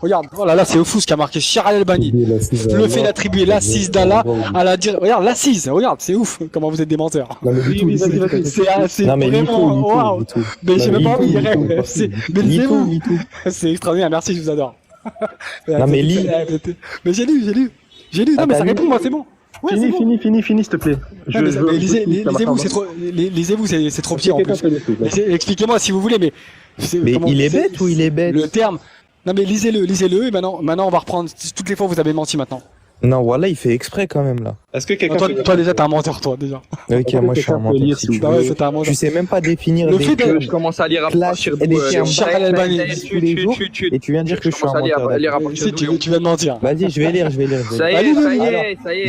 Regarde, oh là là, c'est Oufous qui a marqué Shir al-Albani. Le fait d'attribuer l'assise d'Allah à la dire. Regarde, l'assise, regarde, c'est ouf comment vous êtes des menteurs. Non, mais Oui, vas-y. C'est vraiment. Waouh! Mais j'ai même pas envie, mais lisez-vous! C'est extraordinaire, merci, je vous adore. Non, mais lis. Mais j'ai lu. Non, mais ça répond, moi, c'est bon. Ouais, Fini, s'il te plaît. Mais lisez-vous, c'est trop. Lisez-vous, c'est trop petit en plus. Expliquez-moi si vous voulez, mais. Mais il est bête ou il est bête? Le terme. Non, mais lisez-le, et maintenant, on va reprendre. Toutes les fois, vous avez menti maintenant. Non, voilà, il fait exprès quand même là. Est-ce que quelqu'un Toi, déjà, t'es un menteur, toi, déjà. Ok, moi je suis un menteur. Si tu Ah ouais, veux. c'est un menteur. Tu sais même pas définir Le des fait de- termes je commence à lire à clash partir et des termes Shir al-Albani. tous les jours, et tu viens de dire que je suis un menteur. Si, tu viens de mentir. Vas-y, je vais lire. Ça y est.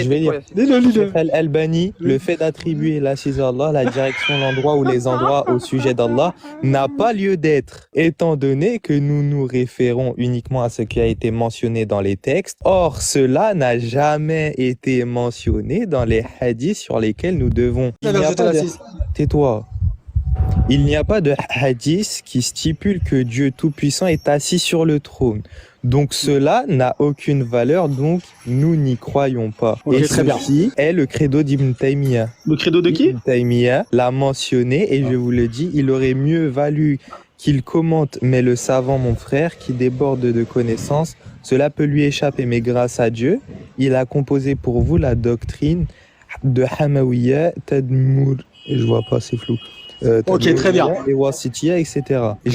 Je vais lire. Lis-le. Al-Albani, le fait d'attribuer l'assise à Allah, la direction, l'endroit ou les endroits au sujet d'Allah, n'a pas lieu d'être, étant donné que nous nous référons uniquement à ce qui a été mentionné dans les textes. Or, cela n'a jamais été mentionné dans les hadiths sur lesquels nous devons. Tais-toi. Il n'y a pas de hadith qui stipule que Dieu Tout-Puissant est assis sur le trône. Donc cela n'a aucune valeur, donc nous n'y croyons pas. Ok, et très bien. ceci est le credo d'Ibn Taymiyyah. Le credo de qui? Ibn Taymiyyah l'a mentionné et je vous le dis, il aurait mieux valu qu'il commente, mais le savant, mon frère, qui déborde de connaissances, cela peut lui échapper, mais grâce à Dieu, il a composé pour vous la doctrine de Hamawiyya, Tadmour, et je vois pas, c'est flou. Ok, très bien. Et Wasitiyya, etc.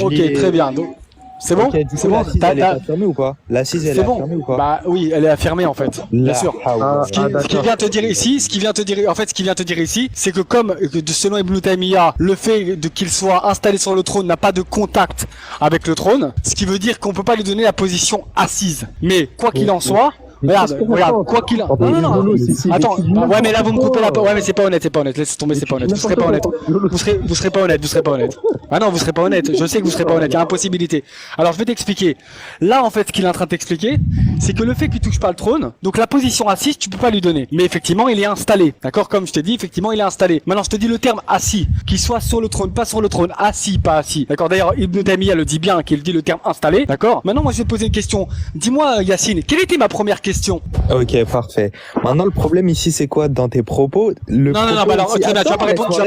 Ok, très bien. Donc, c'est bon? Ok, du coup, C'est bon? l'assise, elle est affirmée ou pas? L'assise, elle est C'est bon. affirmée ou pas? Bah oui, elle est affirmée en fait. Bien sûr. Ce qui vient te dire ici, ce qui vient te dire ici, c'est que comme selon Ibn Taymiyyah, le fait qu'il soit installé sur le trône n'a pas de contact avec le trône, ce qui veut dire qu'on peut pas lui donner la position assise. Mais quoi qu'il en soit, regarde, quoi qu'il en... Non. Attends, ouais, mais là vous me coupez la... Ouais, mais c'est pas honnête, laisse tomber, c'est pas honnête. Vous serez pas honnête. Vous serez pas honnête. Ah non, vous serez pas honnête. Je sais que vous serez pas honnête, il y a impossibilité. Alors je vais t'expliquer. Là, en fait, ce qu'il est en train de t'expliquer, c'est que le fait qu'il touche pas le trône, donc la position assise, tu peux pas lui donner. Mais effectivement, il est installé. D'accord? Comme je t'ai dit, effectivement, il est installé. Maintenant, je te dis le terme assis, qu'il soit sur le trône, pas sur le trône, assis, pas assis. D'accord? D'ailleurs, Ibn Taymiyyah le dit bien, qu'il dit le terme installé. D'accord? Maintenant, moi, je vais te poser une question. Dis-moi, Yacine, quelle était ma première question? Ok, parfait. Maintenant, le problème ici, c'est quoi dans tes propos? Non, bah alors, tu vas pas répondre, tu vas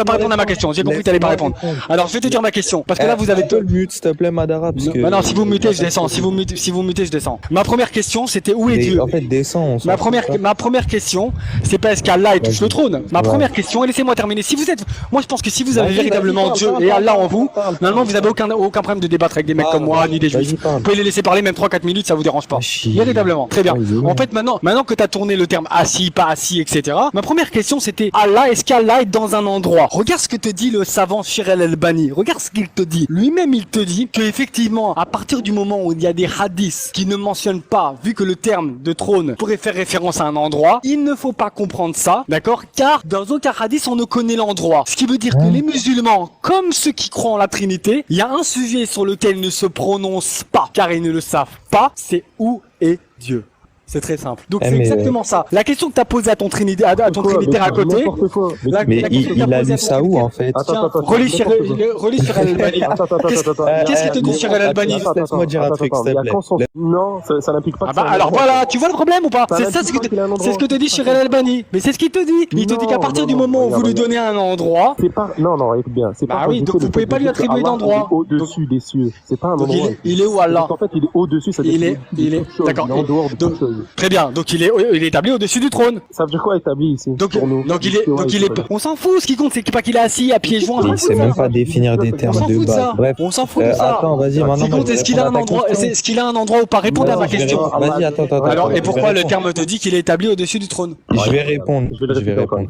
pas répondre à ma question. J'ai compris que t'allais pas répondre. Alors, je vais te dire ma question. Parce que là, vous avez le mute, s'il te plaît, Madara. Non, si vous me mutez, je descends. Si vous me mutez, je descends. Ma première question, c'était où est Dieu? En fait, descends. Ma première question, c'est pas est-ce qu'Allah il touche le trône. Ma première question, et laissez-moi terminer. Si vous êtes, moi je pense que si vous avez véritablement Dieu et Allah en vous, normalement vous avez aucun problème de débattre avec des mecs comme moi, ni des juifs. Vous pouvez les laisser parler même 3-4 minutes, ça vous dérange pas. Véritablement. Très bien. En fait, maintenant que t'as tourné le terme assis, pas assis, etc. Ma première question c'était Allah, est-ce qu'Allah est dans un endroit? Regarde ce que te dit le savant Shir al-Albani. Regarde ce qu'il te dit. Lui-même il te dit que effectivement, à partir du moment où il y a des hadiths qui ne mentionnent pas, vu que le terme de trône pourrait faire référence à un endroit, il ne faut pas comprendre ça, d'accord? Car dans aucun hadith on ne connaît l'endroit. Ce qui veut dire que les musulmans, comme ceux qui croient en la Trinité, il y a un sujet sur lequel ils ne se prononcent pas, car ils ne le savent pas, c'est où est Dieu. C'est très simple. Donc c'est exactement ça. La question que t'as posée à ton trinitaire à côté. Mais il a lu ça où en fait? Relis Shir al-Albani. Qu'est-ce qu'il te dit Shir al-Albani? Laisse-moi dire un truc, s'il te plaît. Non, ça n'implique pas. Ah bah alors voilà, tu vois le problème ou pas? C'est ça, c'est ce que te dit Shir al-Albani. Mais c'est ce qu'il te dit. Il te dit qu'à partir du moment où vous lui donnez un endroit. C'est pas. Non, écoute bien. C'est pas. Bah oui, donc vous pouvez pas lui attribuer d'endroit. Au-dessus des cieux. C'est pas un endroit. Il est où Allah? En fait, il est au-dessus. Il est. D'accord. En dehors de toute chose. Très bien, donc il est établi au-dessus du trône. Ça veut dire quoi établi ici? Donc il est, on s'en fout, ce qui compte c'est pas qu'il est assis à pieds joints. Il sait même pas définir des termes de base. Bref, on s'en fout de ça. Attends, vas-y, maintenant. Ce qui compte, est-ce qu'il a un endroit où pas répondre à ma question? Vas-y, attends. Alors, et pourquoi le terme te dit qu'il est établi au-dessus du trône? Je vais répondre.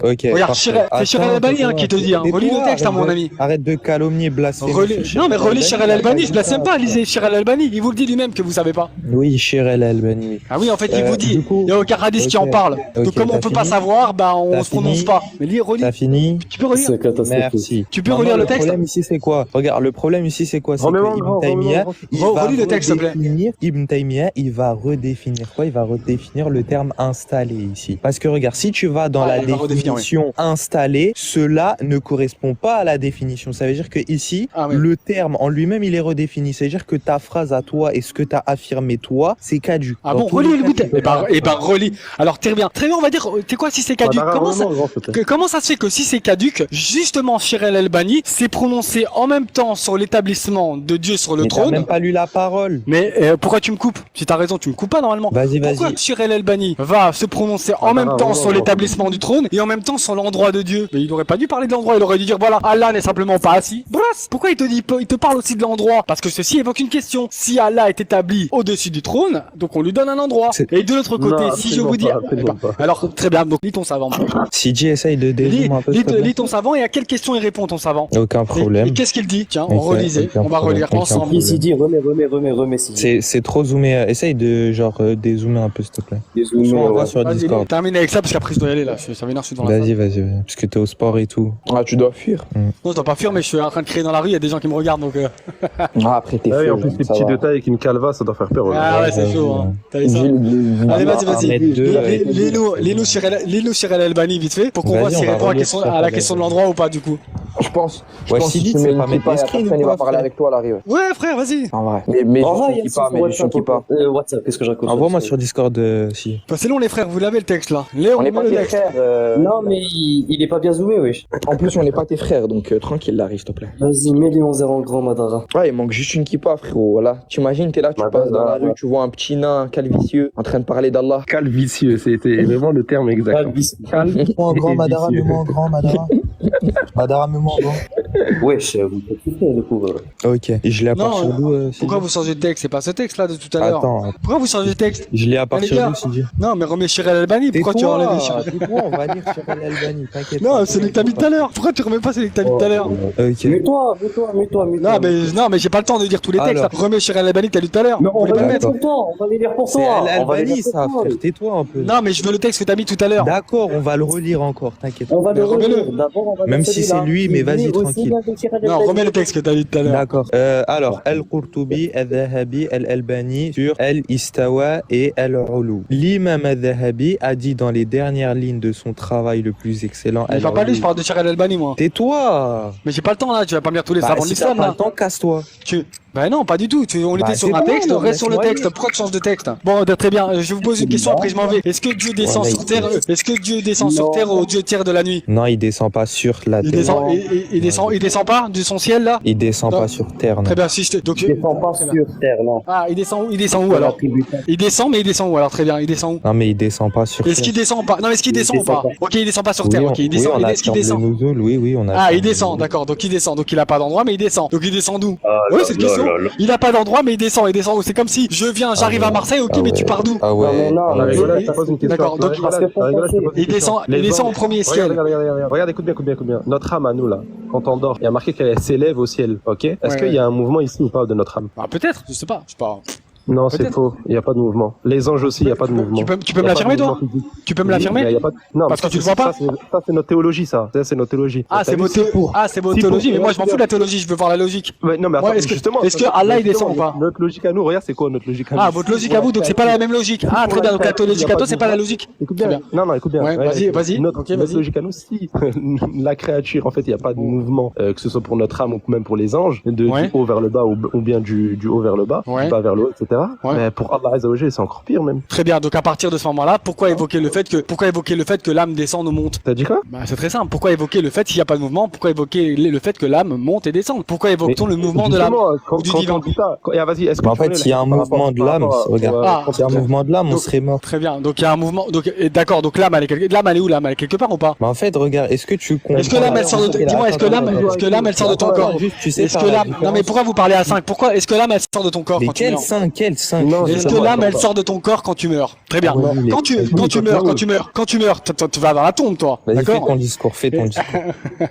Ok. Regarde, c'est Shir al-Albani qui te dit, relis le texte à mon ami. Arrête de calomnier, blasphémer. Non, mais relis Shir al-Albani, je blasphème pas, lisez Shir al-Albani, il vous le dit lui-même que vous savez pas. Oui, Shir al-Albani. Ah oui, en fait, il vous dit. du coup, Il n'y a aucun hadith qui en ok. parle. Ok, Donc comme on t'as peut pas fini savoir, bah on T'as se prononce fini pas. Mais lis, relis. T'as fini? Tu peux relire. C'est catastrophique. Merci. Tu peux Maintenant, relire le texte. problème ici, c'est quoi? Regarde, le problème ici, c'est quoi? C'est que Remets-moi en Ibn grand, Taymiyyah, remets-moi en il grand. va Relis le texte, s'il te plaît. redéfinir, Ibn Taymiyyah, il va redéfinir quoi? Il va redéfinir le terme installé ici. Parce que regarde, si tu vas dans Ah, la il va redéfinir, définition installée, cela ne correspond pas à la définition. Ça veut dire que ici, Ah, oui. le terme en lui-même, il est redéfini. Ça veut dire que ta phrase à toi et ce que tu as affirmé toi, c'est caduc. Ah Dans bon, tous relis les le cas, bout. tu peux pas- Eh ben, relis. Alors, très bien. Très bien, on va dire, tu sais quoi, si c'est caduc, Madara, comment ça, remets-moi en grand, s'il te plaît. comment ça se fait que si c'est caduc, justement, Shirel El-Bani s'est prononcé en même temps sur l'établissement de Dieu sur le Mais t'as trône. même pas lu la parole. Mais pourquoi tu me coupes? Si t'as raison, tu me coupes pas normalement. Vas-y, Pourquoi vas-y. Shirel El-Bani va se prononcer en même temps sur l'établissement du trône et en même temps sur l'endroit de Dieu? Mais il aurait pas dû parler de l'endroit, il aurait dû dire voilà, Allah n'est simplement pas assis. Brasse. Pourquoi il te parle aussi de l'endroit? Parce que ceci évoque une question. Si Allah est établi au-dessus du trône, donc on lui donne un endroit. C'est- Et de l'autre côté, Non, si je vous dis... absolument pas. Alors, très bien, donc lis ton savant. CJ essaye de Lis, dézoomer un peu. s'il te plaît. lis ton savant et à quelle question il répond ton savant? Aucun Et problème. qu'est-ce qu'il dit? Tiens, on Ok, relisait, aucun on va problème, relire aucun ensemble. problème. Ici, dit, remets, Sidi. C'est trop zoomé. Essaye de genre dézoomer un peu, s'il te plaît. Désolé, Je t'envoie ouais. sur Vas-y, Discord. termine avec ça parce qu'après je dois y aller là, ça m'énerve, je suis dans la Vas-y, vas-y, vas-y. Parce que t'es au sport et tout. Ah, tu dois fuir. Non, je dois pas fuir, mais je suis en train de crier dans la rue, il y a des gens qui me regardent donc. Ah, après, t'es Ah oui, fou. en plus, les ça petits va. détails avec une calva, ça doit faire peur. Ah ouais, c'est vas-y, chaud, hein. T'as vu ça? Allez, vas-y. Ahmed 2 avec- Lis-nous Shirel El-Bani vite fait pour qu'on Vas-y, voit on s'il va répond relire à ça, la question de l'endroit ou pas du coup. Je pense. Ouais, si Sidi, tu c'est mets pas une mettre kippa, les la screens personne, ou il va quoi, parler frère avec toi à l'arrivée. Ouais, frère, vas-y. En vrai. Mais En vrai, juste une kippa, mais juste une kippa. WhatsApp, qu'est-ce que je raconte? Envoie-moi sur Discord si. Bah, c'est long les frères, vous l'avez le texte là. Léon, On n'est mets pas le tes texte. frères. Non, mais il est pas bien zoomé, wesh. En plus, on n'est pas tes frères, donc tranquille, là, s'il te plaît. Vas-y, mets les 11 en grand, Madara. Ouais, il manque juste une kippa, frérot. Voilà. Tu imagines, t'es là, tu passes dans la rue, tu vois un petit nain calvicieux en train de parler d'Allah. Calvicieux, c'était vraiment le terme exact. Mets-moi en grand, Madara, mets-moi en grand, Madara. Madara, mets-moi en grand. Wesh, vous faites tout faire, du coup. Ok. Et je l'ai à Non, partir d'où Pourquoi vous changez de texte? C'est pas ce texte là de tout à l'heure. Attends, Pourquoi vous changez de texte? je l'ai à les partir gars. d'où, Sidi? Non, mais remets Shirel El-Bani, pourquoi tu enlèves les Shirel? Tais-toi, on va lire sur Al-Albani, t'inquiète. Non, c'est celui que t'as mis tout à l'heure. Pourquoi tu remets pas celui que t'as mis tout à l'heure? Ok. Mets-toi. Non, mais j'ai pas le temps de dire tous les textes. Alors. là. Remets Shirel El-Bani que t'as lu tout à l'heure. Mais Vous on voulez va pas le les mettre? lire pour toi, on va les lire pour C'est toi. On va les Al-Albani, lire ça, pour toi. frère. Tais-toi un peu. Non, mais je veux le texte que t'as mis tout à l'heure. D'accord, on va le relire encore, t'inquiète. On va Mais le remets-le. relire. D'abord, on va Même lire si celui-là. c'est lui, mais vas-y, Il est aussi tranquille. là de Shirel Non, El-Bani. remets le texte que t'as lu tout à l'heure. D'accord. Alors, Al-Qurtubi, Al-Dhahabi, Al-Albani sur Al-Istawa et Al-Ulu. L'imam Al-Dhahabi a dit dans les dernières lignes de son travail le plus excellent. Je parle pas de lui, je parle de Shirel El-Bani, moi. Tais-toi. Mais j'ai pas le temps là, tu vas pas me lire tous les savants de Si t'as l'islam pas là. le temps, casse-toi. Bah non, pas du tout. On Bah, était sur c'est un bon, texte, alors, reste sur le laisse-moi texte. lire. Pourquoi tu changes de texte? Bon, très bien. Je vous pose une question, après je m'en vais. Est-ce que Dieu descend Ouais, sur terre? Est-ce que Dieu descend sur Non. terre au Dieu tiers de la nuit? Non, il descend pas sur la Il terre. descend, il descend pas de son ciel là? Il descend Non. pas sur terre, non. Très bien, si je te. Donc, Il descend pas sur terre, non. ah, il descend où? Il descend où alors? Il descend, mais il descend où alors? Très bien, il descend où? Non, mais il descend pas sur Est-ce terre. qu'il descend pas? Non, est-ce qu'il Il descend ou pas? descend Ok, il descend pas sur terre. Ok, il descend. Oui, on a Est-ce qu'il Charles descend? Nuzul, oui, on a. Ah, Charles il descend, Nuzul. d'accord. Donc il descend. Donc il a pas d'endroit, mais il descend. Donc il descend d'où? Oui, c'est une là, question. là, là. Il a pas d'endroit, mais il descend. Il descend où? C'est comme si je viens, j'arrive à Marseille. Ok, Ah mais tu ouais. pars d'où? Ah Non, mais ouais. non, Ah La ouais. rigolade, je te pose une question. D'accord, donc, La rigolade, je te pose une Il question. descend, il descend au premier ciel. Regarde, écoute bien. Notre âme à nous, là, quand on dort, il y a marqué qu'elle s'élève au ciel, ok? Est-ce qu'il y a un mouvement ici ou pas de notre âme? Ah, peut-être, je sais pas. Je sais pas. Non, c'est Peut-être. faux. Il n'y a pas de mouvement. Les anges aussi, il n'y a pas de mouvement. Tu peux me l'affirmer, toi? Tu peux me l'affirmer? Non, Parce mais que tu le ça, vois pas? Ça, c'est notre théologie, ça. Ça, c'est notre théologie. Ah, c'est votre théologie, mais moi je m'en fous de la théologie, je veux voir la logique. Ouais, non, mais Ouais, attends, est-ce que- justement. est-ce que Allah, il descend ou pas? Notre logique à nous, regarde, c'est quoi notre logique à nous? Ah, votre logique à vous, donc c'est pas la même logique. Ah, très bien, donc la logique à toi, c'est pas la logique. Écoute Très bien. bien. Non, écoute bien. Ouais, vas-y. Notre, Ok, notre vas-y. logique à nous, si la créature, en fait, il n'y a pas de mouvement, que ce soit pour notre âme ou même pour les anges, Ouais. du haut vers le bas ou bien du haut vers le bas, Ouais. du bas vers le haut, etc. Ouais. Mais pour Allah Azza wa Jalla, c'est encore pire même. Très bien, donc à partir de ce moment-là, pourquoi évoquer le fait que l'âme descend ou monte? T'as dit quoi? Bah, c'est très simple. Pourquoi évoquer le fait qu'il n'y a pas de mouvement? Pourquoi évoquer le fait que l'âme monte et descend? Pourquoi évoque-t-on le mouvement de l'âme? Justement, quand, ou du quand divin. on dit ça, vas-y, est-ce que Mais en tu fait, connais s'il y a un par rapport- mouvement de par l'âme, rapport à- regarde. Ah, S'il y a un mouvement de l'âme, on Donc- serait mort. Très bien. Donc il y a un mouvement. Donc d'accord. Donc l'âme elle est où? L'âme elle est quelque part ou pas? Mais en fait, regarde, est-ce que tu comprends? Est-ce que l'âme elle sort de dis-moi, est-ce que l'âme elle sort de ton corps? Juste, tu sais Est-ce faire que la l'âme non mais différence. pourquoi vous parlez à 5? Pourquoi est-ce que l'âme elle sort de ton corps Mais quand tu quel meurs? 5, Quel 5? Non, Est-ce que l'âme, elle sort de ton corps quand tu meurs? Très bien. Non. Quand tu meurs, tu vas dans la tombe, toi. Vas-y, fais D'accord? ton discours, fais ton discours.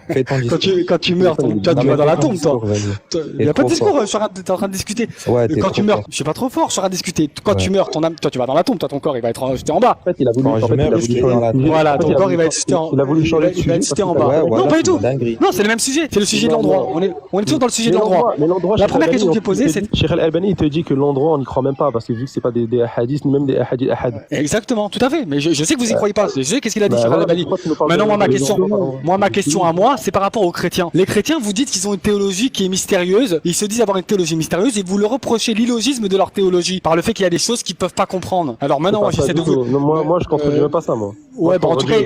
Fais ton discours. Quand tu meurs, tu Non, vas mais dans la fais ton tombe, toi. discours, vas-y. Il y a pas de trop discours, fort. t'es en train de discuter. Ouais, t'es Quand trop tu meurs, fort. je suis pas trop fort, je suis en train de discuter. Quand tu meurs, ton âme, toi, tu vas dans la tombe, toi, ton corps, il va être jeté en bas. En fait, il a voulu, Quand en je fait, il a meurs, voulu je vais changer dans la de sujet. Voilà, En fait, ton corps, il va être jeté en, il a voulu changer de il va être sujet jeté en parce bas. Ouais, Non, voilà, pas du tout. c'est dinguerie. Non, c'est le même sujet. C'est le sujet de l'endroit. On est toujours dans le sujet de l'endroit. Mais l'endroit, La Cheikh première Al-Albani, question que j'ai posée, c'est Cheikh Al-Albani, il te dit que l'endroit, on n'y croit même pas parce que vu que c'est pas des hadiths, ni même des hadiths ahad. exactement, tout à fait. Mais je sais que vous y croyez pas. Je sais qu'est-ce qu'il a dit Bah, sur voilà, Al-Albani. pourquoi tu nous parles Maintenant, de- ma question à moi, c'est par rapport aux chrétiens. Les chrétiens, vous dites qu'ils ont une théologie qui est mystérieuse. Ils se disent avoir une théologie mystérieuse et vous leur reprochez l'illogisme de leur théologie par le fait qu'il y a des choses qu'ils peuvent pas comprendre. Alors maintenant, moi, j'essaie de vous. Non, moi, je contredis même pas ça, moi. Ouais, bon, en tout cas, il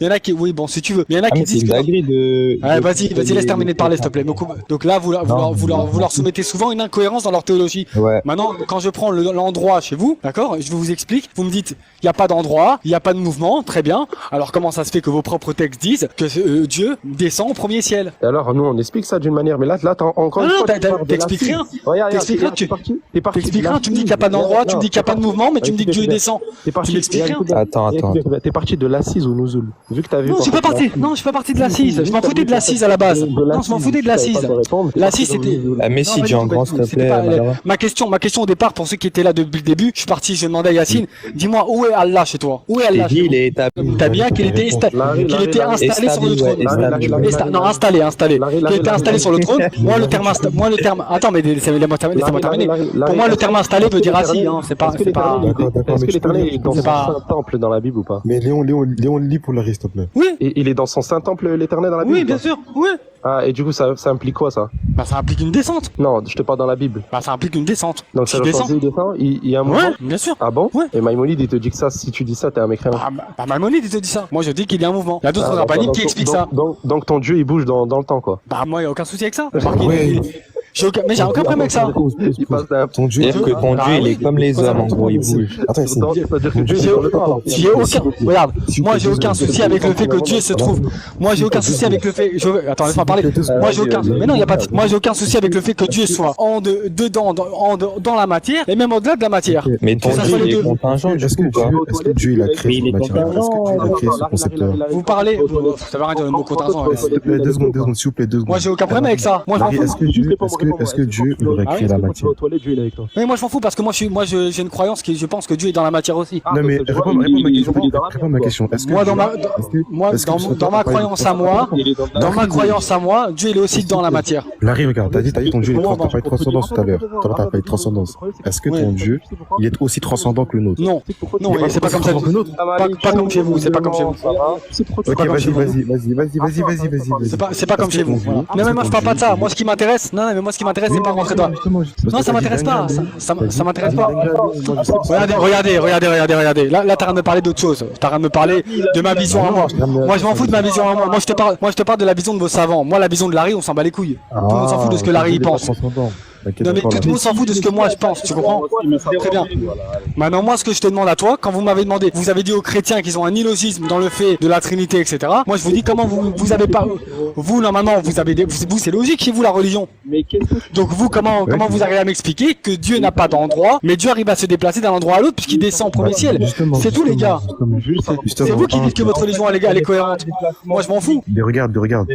y en a qui, oui, bon, si tu veux. Il y en a Ah, qui mais c'est disent une que. dinguerie de. Ouais, vas-y, laisse terminer de parler, s'il te plaît. Donc là, vous leur soumettez souvent une incohérence dans leur théologie. Ouais. Maintenant, quand je prends l'endroit chez vous, d'accord, je vous explique, vous me dites, il n'y a pas d'endroit, il n'y a pas de mouvement, très bien. Alors comment ça se fait que vos propres textes disent que Dieu descend au premier ciel? Et alors, nous, on explique ça d'une manière, mais là, t'as encore Non, une non, fois, tu parles de t'expliques l'assise. rien. Regarde, T'expliques rien, t'es parti. T'expliques rien, tu me dis qu'il n'y a pas d'endroit, tu me dis qu'il n'y a pas de mouvement, mais tu me dis que Dieu descend. T'es parti. Tu m'expliques rien. Attends. T'es parti de l'assise au nuzul. Vu que t'as vu. Non, je suis pas parti. Non, je suis pas parti de l'assise. Je m'en foutais de l'assise à la base. Non, je m'en foutais de l'assise. L'assise, c'était. Ah, mais si, Non, dis en pas grand, du s'il tout, te c'était plaît. pas- Madara. Ma question au départ, pour ceux qui étaient là depuis le début, je suis parti, je demandais à Yacine, dis-moi où est Allah chez toi? Où est J'ai Allah? dit, il est établi. T'as bien qu'il était, qu'il était installé sur le trône. Non, installé. Qu'il était installé sur le trône. Moi, le terme, attends, mais laisse-moi terminer. Pour moi, le terme installé veut dire assis, hein. C'est pas. Est-ce que l'Éternel est dans C'est son pas- saint temple dans la Bible ou pas? Mais Léon, lis pour l'arrêt, s'il te plaît. Oui, Et il est dans son saint temple, l'Éternel, dans la Bible? oui, ou bien pas sûr, oui. Ah, et du coup, ça implique quoi, ça? Bah, ça implique une descente. Non, je te parle dans la Bible. Bah, ça implique une descente. Donc, ça Tu veut descends. dire il descend, il y a un mouvement? Ouais, bien sûr. Ah bon? Ouais. Et Maïmonide, il te dit que ça, si tu dis ça, t'es un mécréant. Bah, Maïmonide, il te dit ça. Moi, je dis qu'il y a un mouvement. Il y a d'autres rabbiniques qui expliquent ça. Donc ton Dieu, il bouge dans le temps, quoi. Bah, moi, il n'y a aucun souci avec ça. Ouais. J'ai aucun problème avec ça. Il passe d'un... Ton Dieu. C'est-à-dire que ton Ah, Dieu, il oui. est comme les hommes, en gros, il bouge. Attends, C'est-à-dire que Dieu, il est J'ai dans le temps. j'ai aucun, regarde, moi j'ai aucun souci avec le fait que Dieu se trouve. Moi j'ai aucun souci avec le fait. Attends, laisse-moi parler. Moi j'ai aucun. Mais non, il y a pas. Moi j'ai aucun souci avec le fait que Dieu soit dans la matière et même au-delà de la matière. Mais ton Ça Dieu, soit les il est deux. contingent, du Est-ce que coup, quoi. Dieu, il a créé Mais il cette est matière? Est-ce que Dieu, il a créé ce concept-là? Vous parlez. Ça va rien dire le mot contingent. S'il te plaît, 2 secondes, s'il vous plaît, 2 secondes. Moi j'ai aucun problème avec ça. Moi je m'en Larry, fous. est-ce que Dieu, il aurait Ah oui, créé la matière? Dieu, il est avec toi. Mais moi je m'en fous parce que j'ai une croyance qui je pense que Dieu est dans la matière aussi. Non, mais réponds à ma question. Est-ce que Moi Dieu- dans ma est-ce que- moi est-ce que tu dans ma croyance à moi, Dieu il est aussi dans la matière. Larry, regarde, t'as dit ton Dieu, Comment t'as parlé de transcendance tout à l'heure. Tout à l'heure, t'as parlé de transcendance. Est-ce que ton Dieu, il est aussi transcendant que le nôtre? Non, non, c'est pas comme ça. que le nôtre. Pas comme chez vous, c'est pas comme chez vous. Ok, pas comme chez vas-y. C'est pas comme chez vous. Voilà. Non mais moi je parle pas de ça. Moi ce qui m'intéresse, non mais moi ce qui m'intéresse c'est pas rentrer dans. Non ça m'intéresse pas. Ça m'intéresse pas. Regardez. Là t'as rien de me parler d'autre chose. T'as rien de me parler de ma vision à moi. Moi je m'en fous de ma vision à moi. Moi je te parle de la vision de vos savants. Moi la vision de Larry on s'en bat les couilles. Tout le monde s'en fout de ce que Larry pense. Non mais tout le monde s'en fout de ce que moi je pense, tu comprends? Très bien. Maintenant moi ce que je te demande à toi, quand vous m'avez demandé, vous avez dit aux chrétiens qu'ils ont un illogisme dans le fait de la Trinité, etc. Moi je vous dis comment vous avez pas, vous normalement vous c'est logique chez vous la religion. Donc vous comment vous arrivez à m'expliquer que Dieu n'a pas d'endroit, mais Dieu arrive à se déplacer d'un endroit à l'autre puisqu'il descend au premier ciel. C'est tout les gars. C'est vous qui dites que votre religion elle est cohérente. Moi je m'en fous. Mais regarde.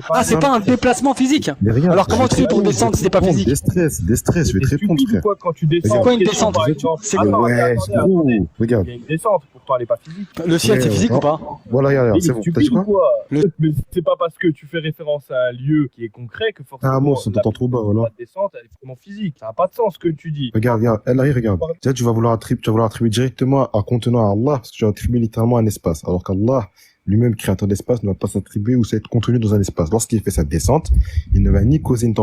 Ah c'est pas un déplacement physique. Mais regarde. Alors comment tu fais pour descendre si c'est pas physique? Des stress, je vais te répondre, frère. Quand tu descends, C'est quoi une descente? C'est quoi? Ouais, c'est gros. Regarde. Il y a une descente, pour toi elle est pas physique. Le ciel c'est physique ou pas? Voilà, regarde, c'est bon. T'as dit Stupide ou quoi? quoi Mais c'est pas parce que tu fais référence à un lieu qui est concret que forcément Ah, moi, on t'entend trop bas, voilà. la descente elle est vraiment physique. Ça n'a pas de sens ce que tu dis. Regarde, elle arrive, regarde. Déjà, tu vas vouloir attribuer directement un contenant à Allah, parce que tu vas attribuer littéralement un espace. Alors qu'Allah, lui-même créateur d'espace, ne va pas s'attribuer ou s'être contenu dans un espace. Lorsqu'il fait sa descente, il ne va ni causer une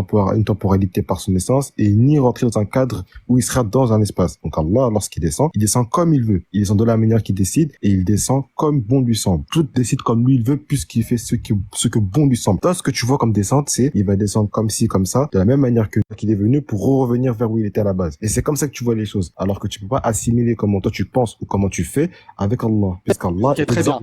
temporalité par son essence et ni rentrer dans un cadre où il sera dans un espace. Donc Allah, lorsqu'il descend, il descend comme il veut. Il descend de la manière qu'il décide et il descend comme bon lui semble. Tout décide comme lui il veut puisqu'il fait ce que bon lui semble. Toi, ce que tu vois comme descente, c'est il va descendre comme ci, comme ça, de la même manière qu'il est venu pour revenir vers où il était à la base. Et c'est comme ça que tu vois les choses. Alors que tu peux pas assimiler comment toi tu penses ou comment tu fais avec Allah. Parce qu'Allah Ok, très bien.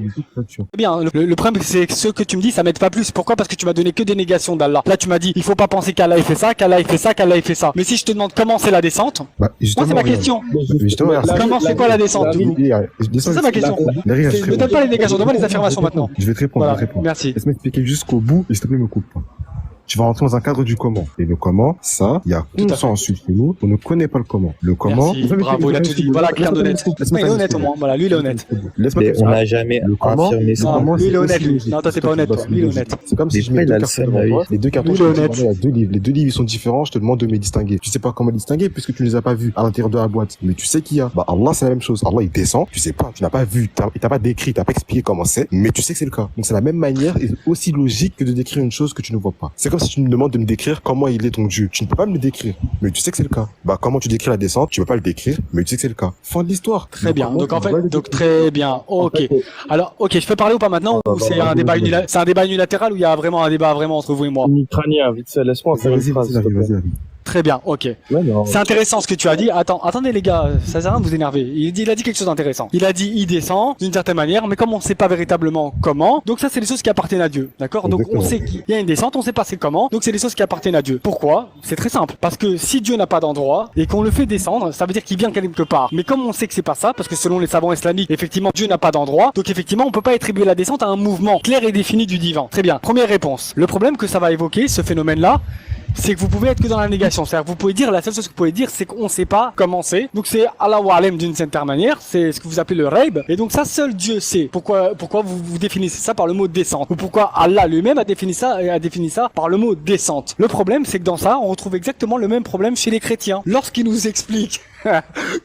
Bien, le problème c'est que ce que tu me dis ça m'aide pas plus. Pourquoi? Parce que tu m'as donné que des négations d'Allah. Là tu m'as dit il faut pas penser qu'Allah il fait ça, qu'Allah il fait ça, qu'Allah il fait ça. Mais si je te demande comment c'est la descente, Bah, moi c'est ma question. Comment c'est quoi la descente du coup? C'est ça ma question. Ne donne pas les négations, donne-moi les affirmations maintenant. Je vais te répondre, Voilà, je vais te répondre. merci. Laisse-moi expliquer jusqu'au bout et s'il te plaît me coupe pas. Tu vas rentrer dans un cadre du comment. Et le comment, ça, il y a consensus chez nous. On ne connaît pas le comment. Le comment. Merci, bravo, il a tout dit. Voilà, quelqu'un d'honnête. Il est honnête au moins. Voilà, lui il est honnête. Laisse-moi Mais on n'a jamais le comment. affirmé ça. Non, lui il est honnête aussi lui. logique. Non, toi t'es pas honnête, toi. Lui il est honnête. C'est comme si Mais je mets il a deux le cartons seum, devant toi. oui. Les deux cartons, Lui, je il est te dis, honnête. il y a deux livres. Les deux livres ils sont différents. Je te demande de me distinguer. Tu sais pas comment les distinguer puisque tu ne les as pas vus à l'intérieur de la boîte. Mais tu sais qu'il y a. Bah Allah c'est la même chose. Allah il descend. Tu sais pas. Tu n'as pas vu. Il t'a pas décrit. T'as pas expliqué comment c'est. Mais tu sais que c'est le cas. Donc c'est la même manière et aussi logique que de décrire une chose que tu ne vois pas. C'est comme si tu me demandes de me décrire comment il est ton Dieu. Tu ne peux pas me le décrire, mais tu sais que c'est le cas. Bah, comment tu décris la descente, tu peux pas le décrire, mais tu sais que c'est le cas. Fin de l'histoire. Très bien. comment, Donc en tu fait, vas le donc décrire. très bien. Ok. Alors, ok, je peux parler ou pas maintenant ou c'est un débat c'est un débat unilatéral ou il y a vraiment un débat vraiment entre vous et moi? Ukrainien, vite fait, laisse-moi faire une Vas-y, phrase. vas-y, s'il te plaît. vas-y. Très bien. Ok. Ouais, non. C'est intéressant ce que tu as dit. Attendez les gars, ça sert à rien de vous énerver. Il a dit quelque chose d'intéressant. Il a dit il descend d'une certaine manière, mais comme on sait pas véritablement comment, donc ça c'est des choses qui appartiennent à Dieu, d'accord? Donc on Exactement. sait qu'il y a une descente, on sait pas c'est comment, donc c'est des choses qui appartiennent à Dieu. Pourquoi? C'est très simple. Parce que si Dieu n'a pas d'endroit et qu'on le fait descendre, ça veut dire qu'il vient quelque part. Mais comme on sait que c'est pas ça, parce que selon les savants islamiques, effectivement Dieu n'a pas d'endroit, donc effectivement on peut pas attribuer la descente à un mouvement clair et défini du divin. Très bien. Première réponse. Le problème que ça va évoquer, ce phénomène-là, c'est que vous pouvez être que dans la négation. C'est-à-dire que vous pouvez dire, la seule chose que vous pouvez dire, c'est qu'on sait pas comment c'est. Donc c'est Allahu Alem d'une certaine manière. C'est ce que vous appelez le Raib. Et donc ça, seul Dieu sait. Pourquoi vous définissez ça par le mot descente? Ou pourquoi Allah lui-même a défini ça par le mot descente? Le problème, c'est que dans ça, on retrouve exactement le même problème chez les chrétiens. Lorsqu'ils nous expliquent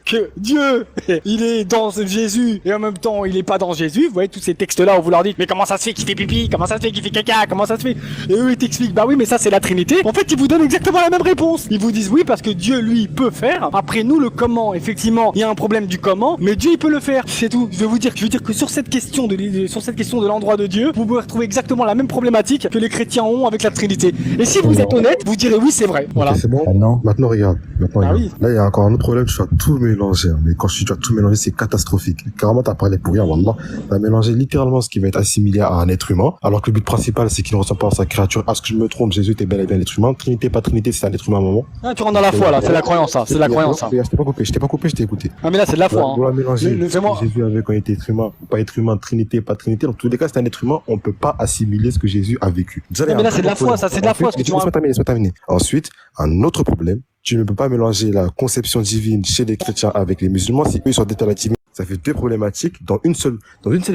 que Dieu, il est dans Jésus et en même temps il est pas dans Jésus, vous voyez tous ces textes là où vous leur dites mais comment ça se fait qu'il fait pipi, comment ça se fait qu'il fait caca, comment ça se fait, et eux ils t'expliquent bah oui mais ça c'est la Trinité. En fait ils vous donnent exactement la même réponse, ils vous disent oui parce que Dieu lui peut faire. Après nous le comment, effectivement il y a un problème du comment, mais Dieu il peut le faire, c'est tout. Je veux dire que sur cette question de l'endroit de Dieu, vous pouvez retrouver exactement la même problématique que les chrétiens ont avec la Trinité. Et si vous êtes honnête, vous direz oui c'est vrai. Voilà. Ok, c'est bon. Ah non. Maintenant regarde. Ah Regarde. oui. Là il y a encore un autre problème. Tu vas tout mélanger. Mais quand je dis tu vas tout mélanger, c'est catastrophique. Carrément t'as parlé pour rien. Wallah. T'as mélangé littéralement ce qui va être assimilé à un être humain, alors que le but principal c'est qu'il ne ressent pas à sa créature. À ce que je me trompe, Jésus était bel et bien l'être humain. Trinité, pas Trinité, c'est un être humain à un moment. Ah, tu rentres dans la foi là, c'est la croyance ça, c'est la croyance ça. Je t'ai pas coupé, je t'ai écouté. Ah mais là c'est de la foi. On Hein. va mélanger Fais-moi- ce que Jésus avait quand il était être humain, ou pas être humain, Trinité, pas Trinité. Dans tous les cas, c'est un être humain, on peut pas assimiler ce que Jésus a vécu. Déjà, il y a mais là, un c'est de la problème. foi, ça, c'est de la foi, ce que tu Laisse-moi terminer. Ensuite, un autre problème, tu ne peux pas mélanger la conception divine chez les chrétiens avec les musulmans si eux ils sont déterminés. Ça fait deux problématiques dans une seule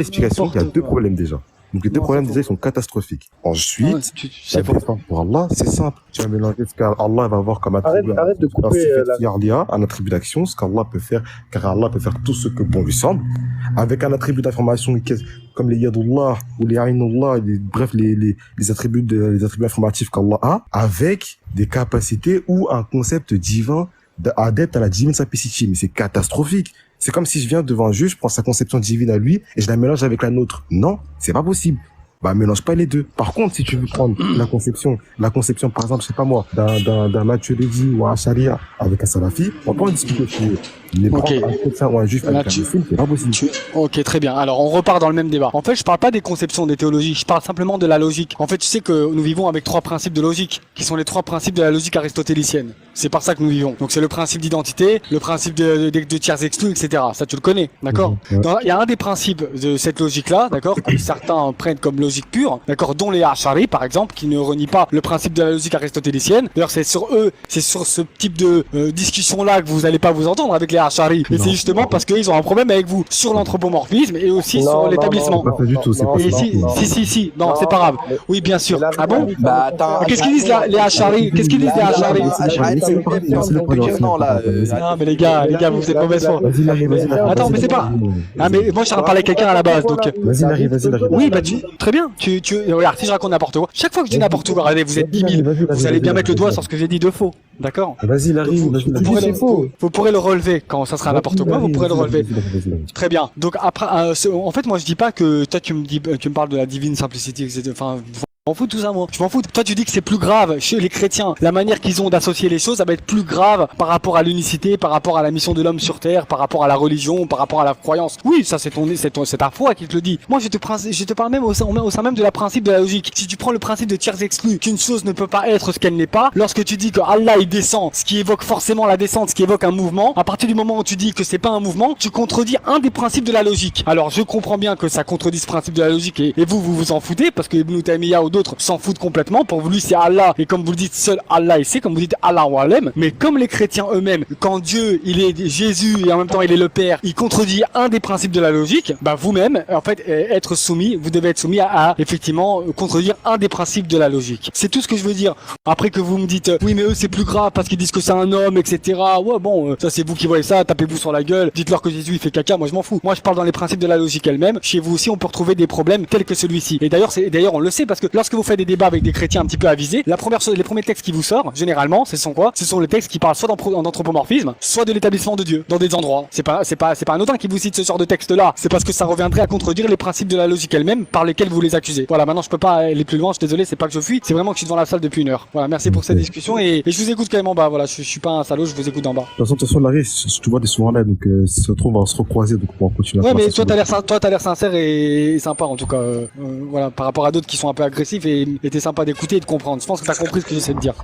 explication. Il y a deux problèmes déjà. Donc les deux problèmes déjà ils sont catastrophiques. Ensuite, la C'est faux. défense pour Allah, c'est simple. Tu vas mélanger ce qu'Allah va avoir comme attribut. Arrête de couper Un attribut d'action, ce qu'Allah peut faire, car Allah peut faire tout ce que bon lui semble. Avec un attribut d'information comme les Yadullah ou les Ainullah, bref, les attributs informatifs qu'Allah a, avec des capacités ou un concept divin adepte à la divine simplicity. Mais c'est catastrophique. C'est comme si je viens devant un juge, je prends sa conception divine à lui et je la mélange avec la nôtre. Non, c'est pas possible. Bah, mélange pas les deux. Par contre, si tu veux prendre la conception, par exemple, je sais pas moi, d'un Maturidi ou un Sharia avec un Salafi, on peut en discuter si tu veux. Mais Ok. prendre un chrétien ou un juif Là, avec un musulman, c'est pas possible. Ok, très bien. Alors, on repart dans le même débat. En fait, je parle pas des conceptions des théologies, je parle simplement de la logique. En fait, tu sais que nous vivons avec trois principes de logique, qui sont les trois principes de la logique aristotélicienne. C'est par ça que nous vivons. Donc, c'est le principe d'identité, le principe de tiers exclus, etc. Ça, tu le connais, d'accord? Il y a un des principes de cette logique-là, d'accord, que certains prennent comme logique pure, d'accord, dont les Ash'ari, par exemple, qui ne renient pas le principe de la logique aristotélicienne. D'ailleurs, c'est sur ce type de discussion-là que vous allez pas vous entendre avec les Ash'ari. Et c'est justement parce qu'ils ont un problème avec vous sur l'anthropomorphisme et aussi sur l'établissement. Pas du tout, c'est pas Et ça. si, non, c'est pas grave. Oui, bien sûr. Ah bon? Bah attends. Qu'est-ce qu'ils disent là, les Ash'ari? Qu'est-ce qu'ils disent les Ash'ari? Non, mais les gars, vous êtes mauvaise foi. Vas-y, Larry, vas-y. Attends, mais c'est pas. Ah, mais moi, je suis en train de parler avec quelqu'un à la base, donc. Vas-y, Larry. Oui, bah très bien. Regarde, si je raconte n'importe quoi. Chaque fois que je dis n'importe quoi, regardez, vous êtes 10 000. Vous allez bien mettre le doigt sur ce que j'ai dit de faux. D'accord? Vas-y, Larry, Vous pourrez le relever quand ça sera n'importe quoi, vous pourrez le relever. Très bien. Donc après, en fait, moi je dis pas que toi tu me parles de la divine simplicité, etc. Enfin, m'en fous de tout ça, moi. Je m'en fous. Toi, tu dis que c'est plus grave chez les chrétiens. La manière qu'ils ont d'associer les choses, ça va être plus grave par rapport à l'unicité, par rapport à la mission de l'homme sur terre, par rapport à la religion, par rapport à la croyance. Oui, ça, c'est ta foi qui te le dit. Moi, je te parle même au sein même de la principe de la logique. Si tu prends le principe de tiers exclu, qu'une chose ne peut pas être ce qu'elle n'est pas, lorsque tu dis que Allah, il descend, ce qui évoque forcément la descente, ce qui évoque un mouvement, à partir du moment où tu dis que c'est pas un mouvement, tu contredis un des principes de la logique. Alors, je comprends bien que ça contredit ce principe de la logique et vous vous en foutez parce que Ibn Taymiyyah ou d'autres s'en foutent complètement. Pour lui, c'est Allah et comme vous le dites, seul Allah il sait, comme vous dites Allah wa alem. Mais comme les chrétiens eux-mêmes, quand Dieu, il est Jésus et en même temps il est le Père, il contredit un des principes de la logique, bah vous-même, en fait, vous devez être soumis à effectivement contredire un des principes de la logique. C'est tout ce que je veux dire. Après que vous me dites, oui mais eux c'est plus grave parce qu'ils disent que c'est un homme, etc. Ouais bon, ça c'est vous qui voyez ça, tapez-vous sur la gueule, dites-leur que Jésus il fait caca, moi je m'en fous. Moi je parle dans les principes de la logique elle-même. Chez vous aussi on peut retrouver des problèmes tels que celui-ci. Et d'ailleurs on le sait parce que lorsque vous faites des débats avec des chrétiens un petit peu avisés, les premiers textes qui vous sortent, généralement, ce sont quoi? Ce sont les textes qui parlent soit d'anthropomorphisme, soit de l'établissement de Dieu dans des endroits. C'est pas anodin qui vous cite ce genre de texte-là. C'est parce que ça reviendrait à contredire les principes de la logique elle-même par lesquels vous les accusez. Voilà, maintenant je peux pas aller plus loin, je suis désolé, c'est pas que je fuis, c'est vraiment que je suis devant la salle depuis 1 heure. Voilà, merci pour cette discussion et je vous écoute quand même en bas. Voilà, je suis pas un salaud, je vous écoute en bas. De toute façon, Larry, tu vois, t'es souvent là, donc si ça se trouve, on va se recroiser, donc on va continuer. Ouais, mais toi t'as l'air sincère et sympa en tout cas. Voilà, par rapport à d'autres qui sont un peu agressifs et t'es sympa d'écouter et de comprendre. Je pense que t'as compris ce que j'essaie de dire.